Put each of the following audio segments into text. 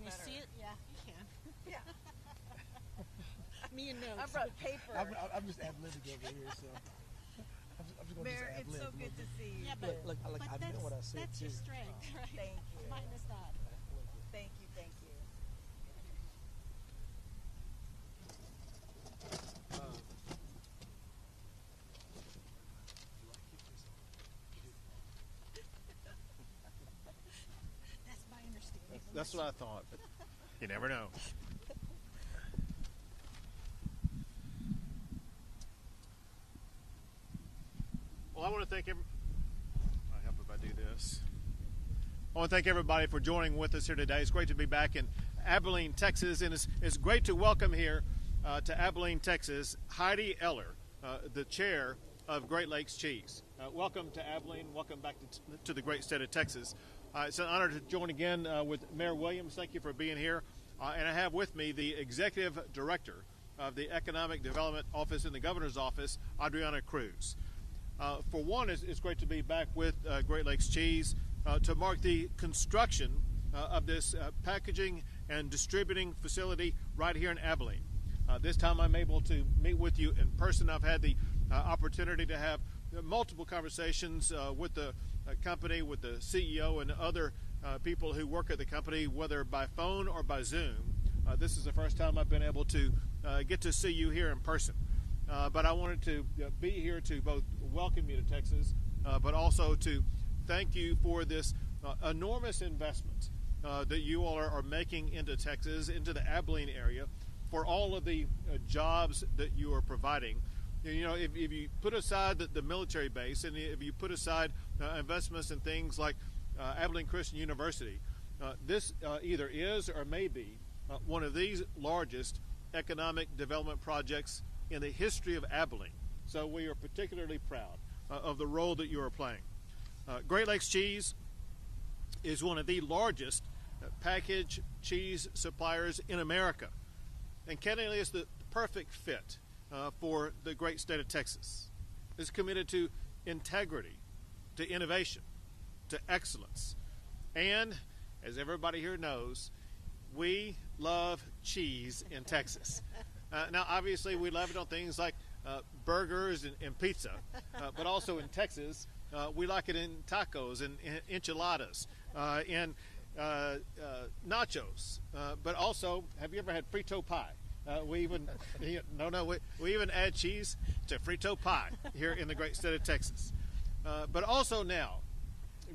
Can you see it? Yeah, you can. Yeah. Me and notes. I brought paper. I'm just ad-libbing over here, so I'm just going to Mayor, just it's so ad-lib. good to see you. Yeah, but, Look, I know what I said, that's too. your strength, right? Thank you. Mine is not. Thank you, thank you. That's my understanding. That's what I thought, but you never know. Well, I want to thank I help if I do this. I want to thank everybody for joining with us here today. It's great to be back in Abilene, Texas, and it's great to welcome here to Abilene, Texas, Heidi Eller, the chair of Great Lakes Cheese. Welcome to Abilene. Welcome back to the great state of Texas. It's an honor to join again with Mayor Williams. Thank you for being here. And I have with me the Executive Director of the Economic Development Office in the Governor's Office, Adriana Cruz. For one, it's great to be back with Great Lakes Cheese to mark the construction of this packaging and distributing facility right here in Abilene. This time I'm able to meet with you in person. I've had the opportunity to have multiple conversations with the company, with the CEO and other people who work at the company, whether by phone or by Zoom. This is the first time I've been able to get to see you here in person. But I wanted to be here to both welcome you to Texas, but also to thank you for this enormous investment that you all are making into Texas, into the Abilene area, for all of the jobs that you are providing. You know, if you put aside the military base, and if you put aside investments in things like Abilene Christian University, this either is or may be one of these largest economic development projects in the history of Abilene. So we are particularly proud of the role that you are playing. Great Lakes Cheese is one of the largest packaged cheese suppliers in America. And candidly, it's the perfect fit for the great state of Texas. It's committed to integrity, to innovation, to excellence. And, as everybody here knows, we love cheese in Texas. Now, obviously, we love it on things like burgers and pizza, but also in Texas, we like it in tacos and enchiladas and nachos. But also, have you ever had frito pie? We even we even add cheese to frito pie here in the great state of Texas. But also now,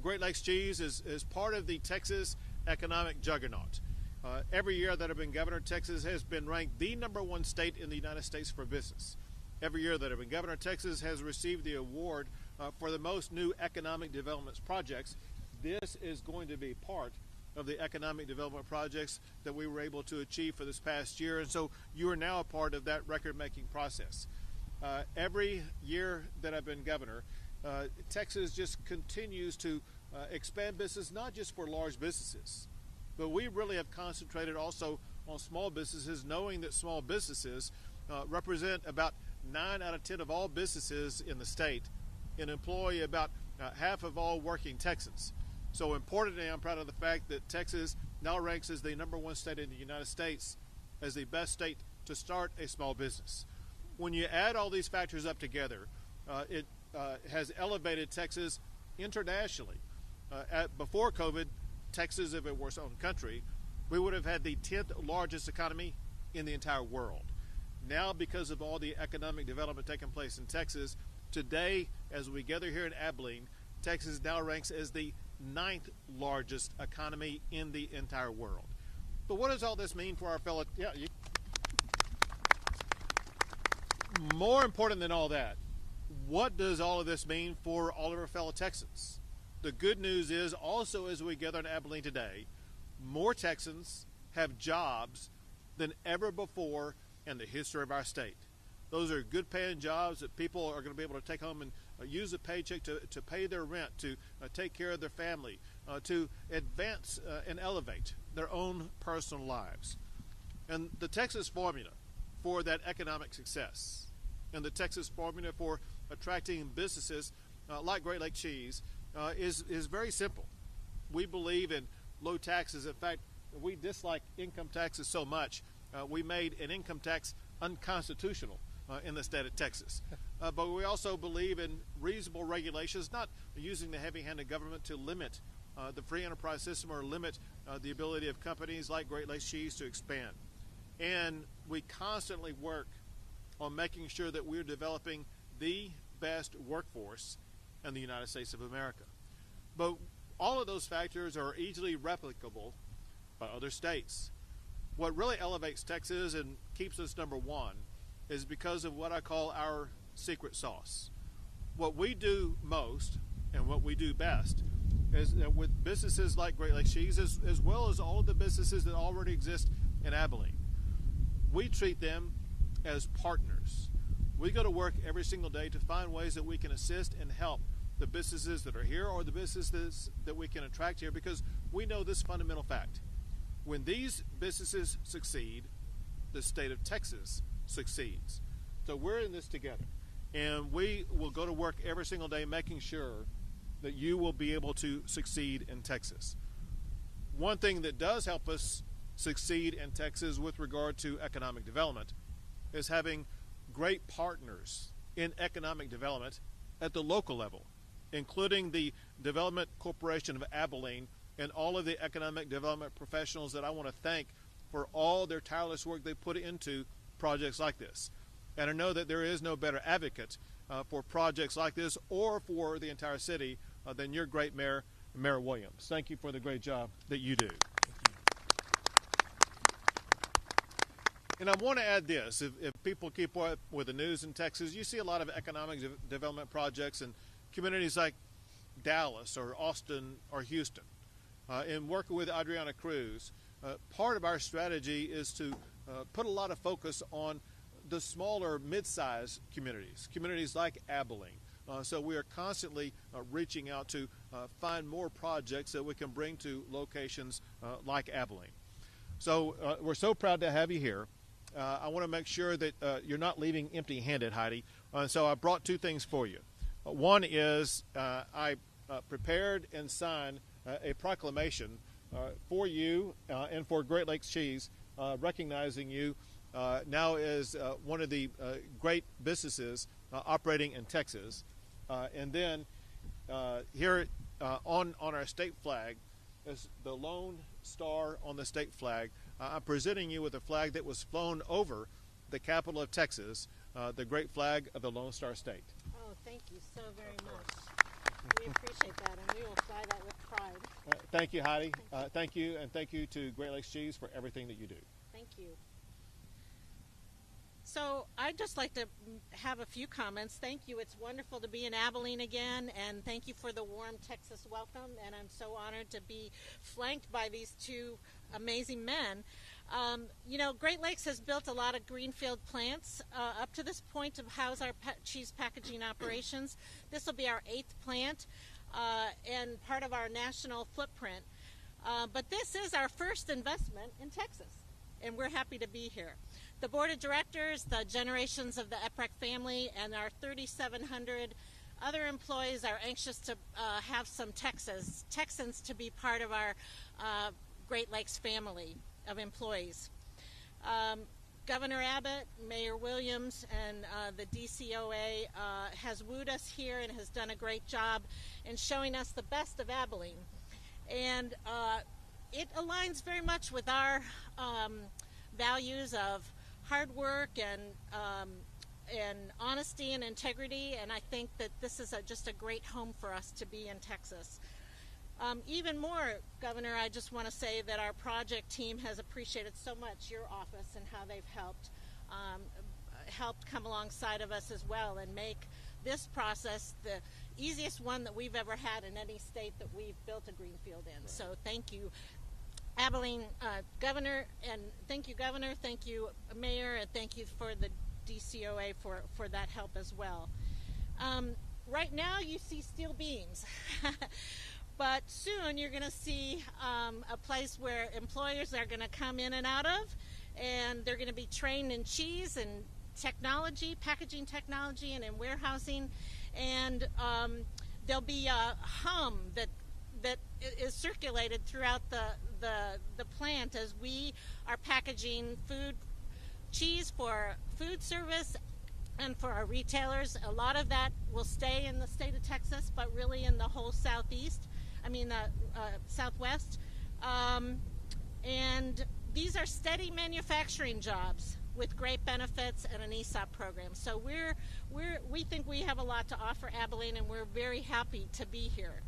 Great Lakes Cheese is part of the Texas economic juggernaut. Every year that I've been governor, Texas has been ranked the #1 state in the United States for business. Every year that I've been governor, Texas has received the award for the most new economic development projects. This is going to be part of the economic development projects that we were able to achieve for this past year, and so you are now a part of that record-making process. Every year that I've been governor, Texas just continues to expand business, not just for large businesses, but we really have concentrated also on small businesses, knowing that small businesses represent about 9 out of 10 of all businesses in the state and employ about half of all working Texans. So importantly, I'm proud of the fact that Texas now ranks as the #1 state in the United States as the best state to start a small business. When you add all these factors up together, it has elevated Texas internationally. Before COVID, Texas, if it were its own country, we would have had the 10th largest economy in the entire world. Now, because of all the economic development taking place in Texas, today, as we gather here in Abilene, Texas now ranks as the 9th largest economy in the entire world. But what does all this mean for our fellow? More important than all that, what does all of this mean for all of our fellow Texans? The good news is also, as we gather in Abilene today, more Texans have jobs than ever before in the history of our state. Those are good paying jobs that people are going to be able to take home and use a paycheck to pay their rent, to take care of their family, to advance and elevate their own personal lives. And the Texas formula for that economic success and the Texas formula for attracting businesses like Great Lakes Cheese is very simple. We believe in low taxes. In fact, we dislike income taxes so much, we made an income tax unconstitutional in the state of Texas. But we also believe in reasonable regulations, not using the heavy-handed government to limit the free enterprise system or limit the ability of companies like Great Lakes Cheese to expand. And we constantly work on making sure that we're developing the best workforce in the United States of America. But all of those factors are easily replicable by other states. What really elevates Texas and keeps us number one is because of what I call our secret sauce. What we do most and what we do best is with businesses like Great Lakes Cheese, as well as all of the businesses that already exist in Abilene, we treat them as partners. We go to work every single day to find ways that we can assist and help the businesses that are here or the businesses that we can attract here, because we know this fundamental fact. When these businesses succeed, the state of Texas succeeds. So we're in this together, and we will go to work every single day making sure that you will be able to succeed in Texas. One thing that does help us succeed in Texas with regard to economic development is having great partners in economic development at the local level, including the Development Corporation of Abilene and all of the economic development professionals that I want to thank for all their tireless work they put into projects like this. And I know that there is no better advocate for projects like this or for the entire city than your great mayor, Mayor Williams. Thank you for the great job that you do. And I want to add this, if people keep up with the news in Texas, you see a lot of economic development projects in communities like Dallas or Austin or Houston. In working with Adriana Cruz, part of our strategy is to put a lot of focus on the smaller mid-sized communities like Abilene. So we are constantly reaching out to find more projects that we can bring to locations like Abilene. So we're so proud to have you here. I want to make sure that you're not leaving empty-handed, Heidi. So I brought two things for you. One is I prepared and signed a proclamation for you and for Great Lakes Cheese, recognizing you now as one of the great businesses operating in Texas. And then here on our state flag is the Lone Star on the state flag. I'm presenting you with a flag that was flown over the capital of Texas, the great flag of the Lone Star State. Oh, thank you so very much. We appreciate that, and we will fly that with pride. Thank you, Heidi. Thank you, and thank you to Great Lakes Cheese for everything that you do. Thank you. So I'd just like to have a few comments. Thank you. It's wonderful to be in Abilene again, and thank you for the warm Texas welcome. And I'm so honored to be flanked by these two amazing men. Great Lakes has built a lot of greenfield plants up to this point to house our cheese packaging operations. This will be our 8th plant and part of our national footprint. But this is our first investment in Texas, and we're happy to be here. The board of directors, the generations of the Eprek family, and our 3,700 other employees are anxious to have some Texans to be part of our Great Lakes family of employees. Governor Abbott, Mayor Williams, and the DCOA has wooed us here and has done a great job in showing us the best of Abilene. And it aligns very much with our values of hard work and honesty and integrity, and I think that this is just a great home for us to be in Texas. Even more, Governor, I just want to say that our project team has appreciated so much your office and how they've helped come alongside of us as well and make this process the easiest one that we've ever had in any state that we've built a greenfield in. Right. So thank you, Abilene Governor, and thank you, Governor, thank you, Mayor, and thank you for the DCOA for that help as well. Right now you see steel beams, but soon you're going to see a place where employers are going to come in and out of, and they're going to be trained in cheese and technology, packaging technology, and in warehousing, and there'll be a hum that that is circulated throughout the plant as we are packaging cheese for food service and for our retailers. A lot of that will stay in the state of Texas, but really in the whole southwest. And these are steady manufacturing jobs with great benefits and an ESOP program. So we think we have a lot to offer Abilene, and we're very happy to be here.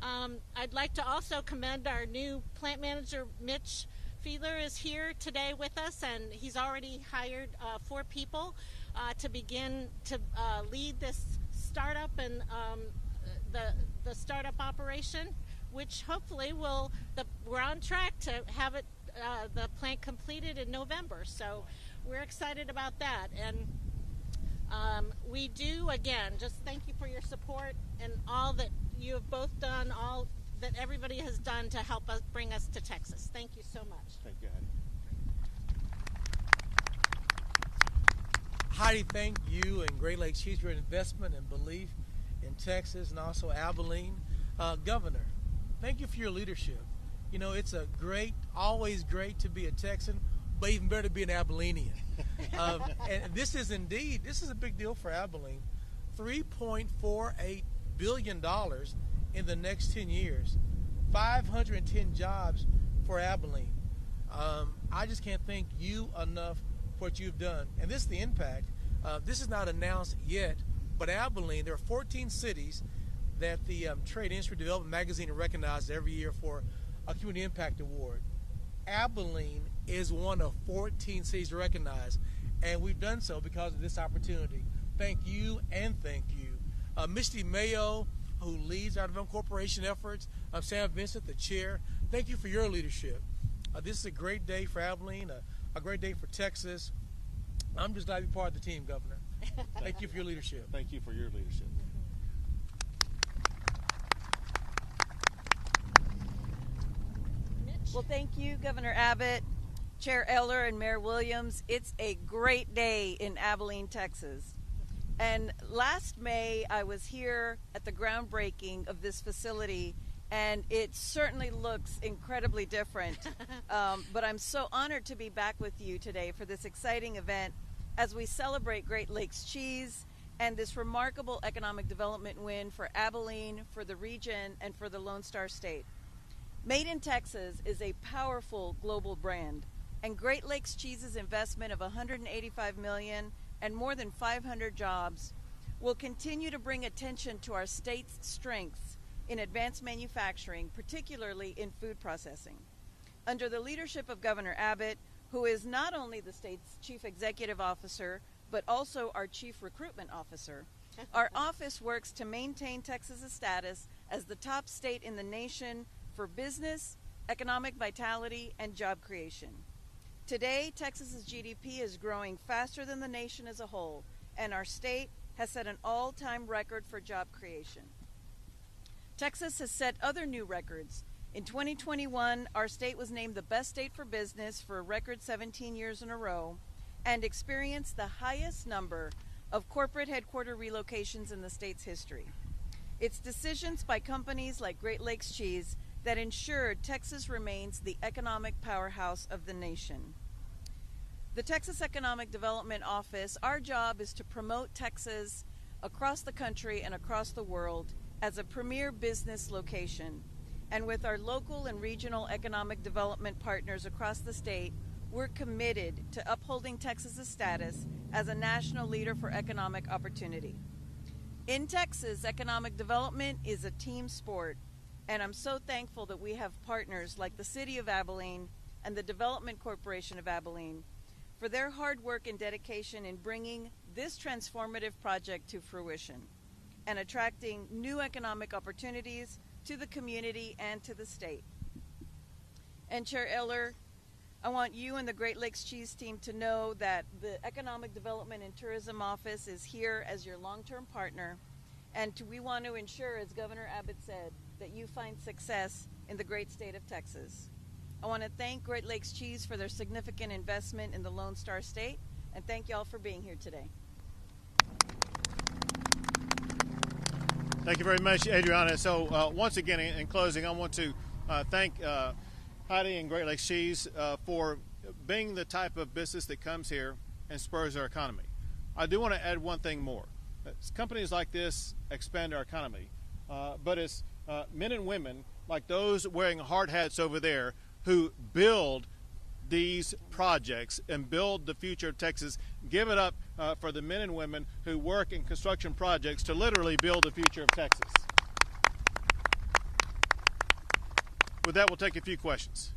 I'd like to also commend our new plant manager, Mitch Fiedler, is here today with us, and he's already hired 4 people to begin to lead this startup and the startup operation, which hopefully we're on track to have the plant completed in November. So we're excited about that. And we do, again, just thank you for your support and all that you have both done, all that everybody has done to help us bring us to Texas. Thank you so much. Thank you, Heidi. Heidi, thank you and Great Lakes Cheese for your investment and belief in Texas and also Abilene. Governor, thank you for your leadership. You know, it's always great to be a Texan, but even better to be an Abilenian. And this is a big deal for Abilene. $3.48 billion in the next 10 years, 510 jobs for Abilene. I just can't thank you enough for what you've done. And this is the impact. This is not announced yet, but Abilene, there are 14 cities that the Trade Industry Development Magazine recognizes every year for a Community Impact Award. Abilene is one of 14 cities recognized, and we've done so because of this opportunity. Thank you, and thank you. Misty Mayo, who leads our development corporation efforts, Sam Vincent, the chair, thank you for your leadership. This is a great day for Abilene, a great day for Texas. I'm just glad to be part of the team, Governor. Thank you for your leadership. Thank you for your leadership. Well, thank you, Governor Abbott, Chair Eller, and Mayor Williams. It's a great day in Abilene, Texas. And last May, I was here at the groundbreaking of this facility, and it certainly looks incredibly different. But I'm so honored to be back with you today for this exciting event as we celebrate Great Lakes cheese and this remarkable economic development win for Abilene, for the region, and for the Lone Star State. Made in Texas is a powerful global brand, and Great Lakes Cheese's investment of $185 million and more than 500 jobs will continue to bring attention to our state's strengths in advanced manufacturing, particularly in food processing. Under the leadership of Governor Abbott, who is not only the state's chief executive officer, but also our chief recruitment officer, our office works to maintain Texas's status as the top state in the nation for business, economic vitality, and job creation. Today, Texas's GDP is growing faster than the nation as a whole, and our state has set an all-time record for job creation. Texas has set other new records. In 2021, our state was named the best state for business for a record 17 years in a row and experienced the highest number of corporate headquarter relocations in the state's history. It's decisions by companies like Great Lakes Cheese that ensured Texas remains the economic powerhouse of the nation. The Texas Economic Development Office, our job is to promote Texas across the country and across the world as a premier business location. And with our local and regional economic development partners across the state, we're committed to upholding Texas's status as a national leader for economic opportunity. In Texas, economic development is a team sport, and I'm so thankful that we have partners like the City of Abilene and the Development Corporation of Abilene for their hard work and dedication in bringing this transformative project to fruition and attracting new economic opportunities to the community and to the state. And Chair Eller, I want you and the Great Lakes Cheese team to know that the Economic Development and Tourism Office is here as your long-term partner, and we want to ensure, as Governor Abbott said, that you find success in the great state of Texas. I want to thank Great Lakes Cheese for their significant investment in the Lone Star State, and thank y'all for being here today. Thank you very much, Adriana. So once again, in closing, I want to thank Heidi and Great Lakes Cheese for being the type of business that comes here and spurs our economy. I do want to add one thing more. Companies like this expand our economy, but it's men and women like those wearing hard hats over there who build these projects and build the future of Texas. Give it up for the men and women who work in construction projects to literally build the future of Texas. With that, we'll take a few questions.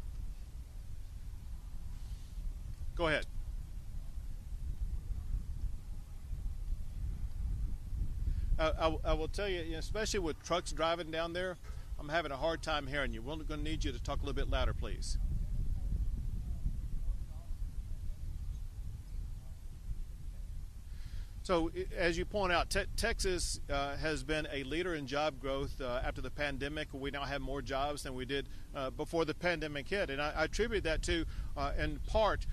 Go ahead. I will tell you, especially with trucks driving down there, I'm having a hard time hearing you. We're going to need you to talk a little bit louder, please. So, as you point out, Texas has been a leader in job growth after the pandemic. We now have more jobs than we did before the pandemic hit. And I attribute that to, in part,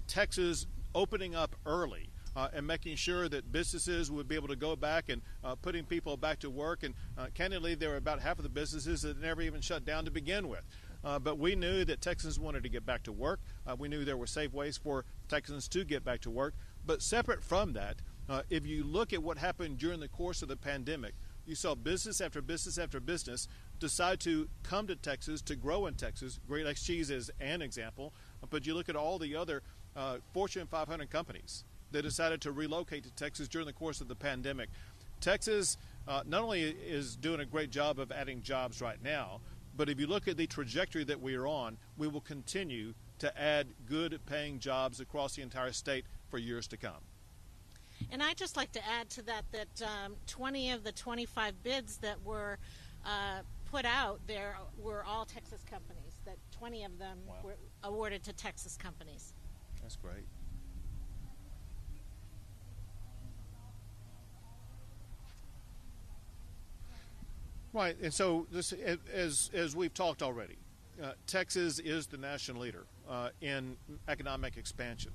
Texas opening up early and making sure that businesses would be able to go back and putting people back to work. And candidly, there were about half of the businesses that never even shut down to begin with. But we knew that Texans wanted to get back to work. We knew there were safe ways for Texans to get back to work. But separate from that, if you look at what happened during the course of the pandemic, you saw business after business after business decide to come to Texas, to grow in Texas. Great Lakes Cheese is an example, but you look at all the other Fortune 500 companies that decided to relocate to Texas during the course of the pandemic. Texas not only is doing a great job of adding jobs right now, but if you look at the trajectory that we are on, we will continue to add good paying jobs across the entire state for years to come. And I'd just like to add to that 20 of the 25 bids that were put out there were all Texas companies, that 20 of them were awarded to Texas companies. That's great. Right, and so this, as we've talked already, Texas is the national leader in economic expansion.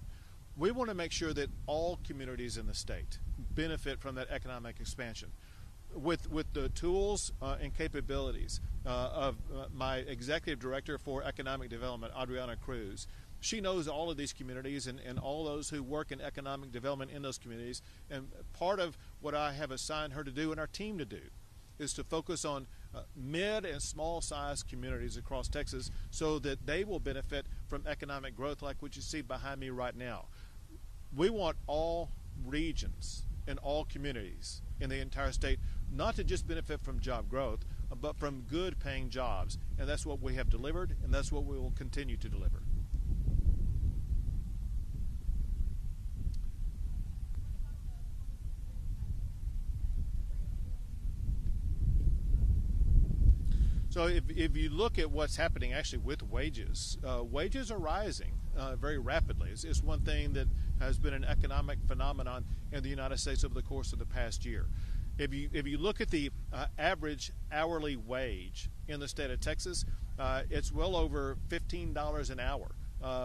We want to make sure that all communities in the state benefit from that economic expansion. With the tools and capabilities of my executive director for economic development, Adriana Cruz, she knows all of these communities and all those who work in economic development in those communities. And part of what I have assigned her to do and our team to do is to focus on mid and small sized communities across Texas so that they will benefit from economic growth like what you see behind me right now. We want all regions and all communities in the entire state not to just benefit from job growth, but from good paying jobs. And that's what we have delivered, and that's what we will continue to deliver. So if you look at what's happening actually with wages, wages are rising very rapidly. It's one thing that has been an economic phenomenon in the United States over the course of the past year. If you look at the average hourly wage in the state of Texas, it's well over $15 an hour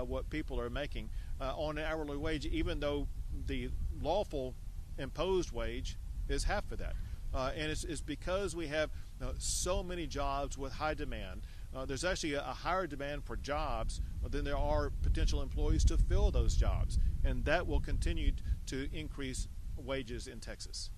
what people are making on an hourly wage, even though the lawful imposed wage is half of that. And it's because we have so many jobs with high demand. There's actually a higher demand for jobs than there are potential employees to fill those jobs. And that will continue to increase wages in Texas.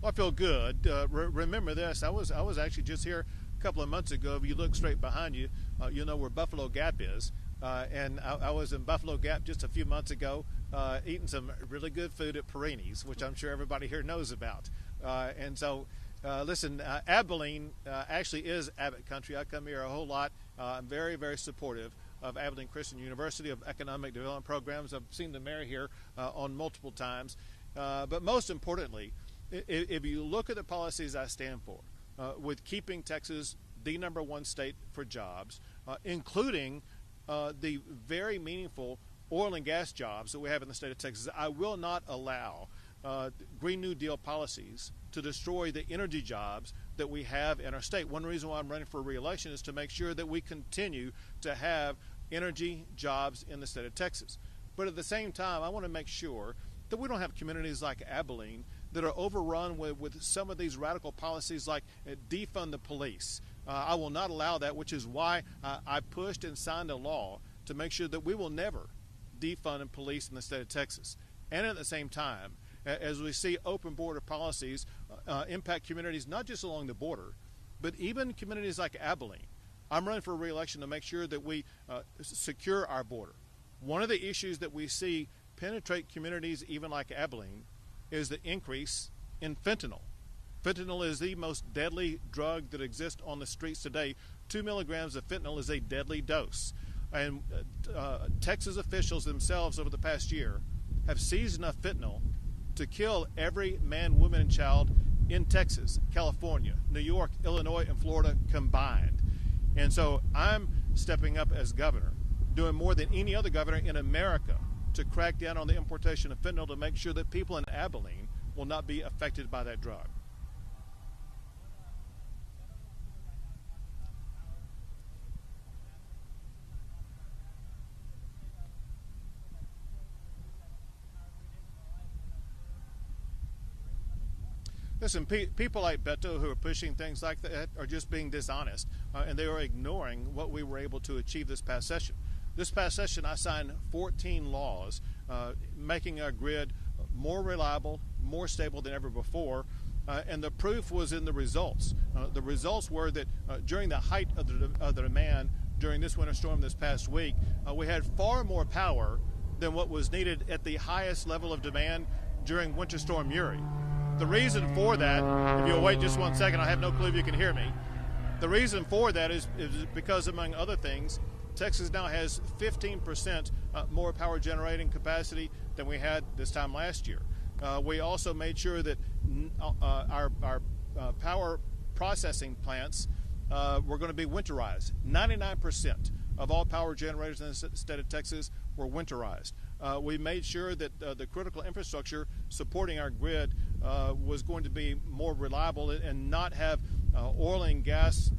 Well, I feel good. Remember this, I was actually just here a couple of months ago. If you look straight behind you, you'll know where Buffalo Gap is. And I was in Buffalo Gap just a few months ago eating some really good food at Perini's, which I'm sure everybody here knows about. And so, listen, Abilene actually is Abbott country. I come here a whole lot. I'm very, very supportive of Abilene Christian University, of economic development programs. I've seen the mayor here on multiple times. But most importantly, if you look at the policies I stand for, with keeping Texas the #1 state for jobs, including the very meaningful oil and gas jobs that we have in the state of Texas, I will not allow Green New Deal policies to destroy the energy jobs that we have in our state. One reason why I'm running for re-election is to make sure that we continue to have energy jobs in the state of Texas. But at the same time, I want to make sure that we don't have communities like Abilene that are overrun with some of these radical policies like defund the police. I will not allow that, which is why I pushed and signed a law to make sure that we will never defund police in the state of Texas. And at the same time, as we see open border policies impact communities not just along the border, but even communities like Abilene. I'm running for re-election to make sure that we secure our border. One of the issues that we see penetrate communities even like Abilene is the increase in fentanyl. Fentanyl is the most deadly drug that exists on the streets today. 2 milligrams of fentanyl is a deadly dose. And Texas officials themselves over the past year have seized enough fentanyl to kill every man, woman, and child in Texas, California, New York, Illinois, and Florida combined. And so I'm stepping up as governor, doing more than any other governor in America to crack down on the importation of fentanyl to make sure that people in Abilene will not be affected by that drug. Listen, people like Beto who are pushing things like that are just being dishonest, and they are ignoring what we were able to achieve this past session. This past session, I signed 14 laws making our grid more reliable, more stable than ever before, and the proof was in the results. The results were that during the height of the demand during this winter storm this past week, we had far more power than what was needed at the highest level of demand during Winter Storm Uri. The reason for that, if you'll wait just 1 second, I have no clue if you can hear me. The reason for that is because, among other things, Texas now has 15% more power generating capacity than we had this time last year. We also made sure that our power processing plants were going to be winterized. 99% of all power generators in the state of Texas were winterized. We made sure that the critical infrastructure supporting our grid was going to be more reliable and not have oil and gas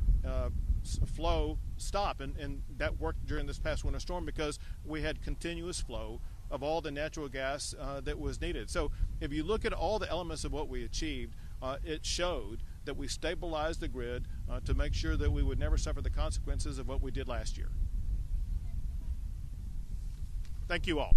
flow stop. And that worked during this past winter storm because we had continuous flow of all the natural gas that was needed. So if you look at all the elements of what we achieved, it showed that we stabilized the grid to make sure that we would never suffer the consequences of what we did last year. Thank you all.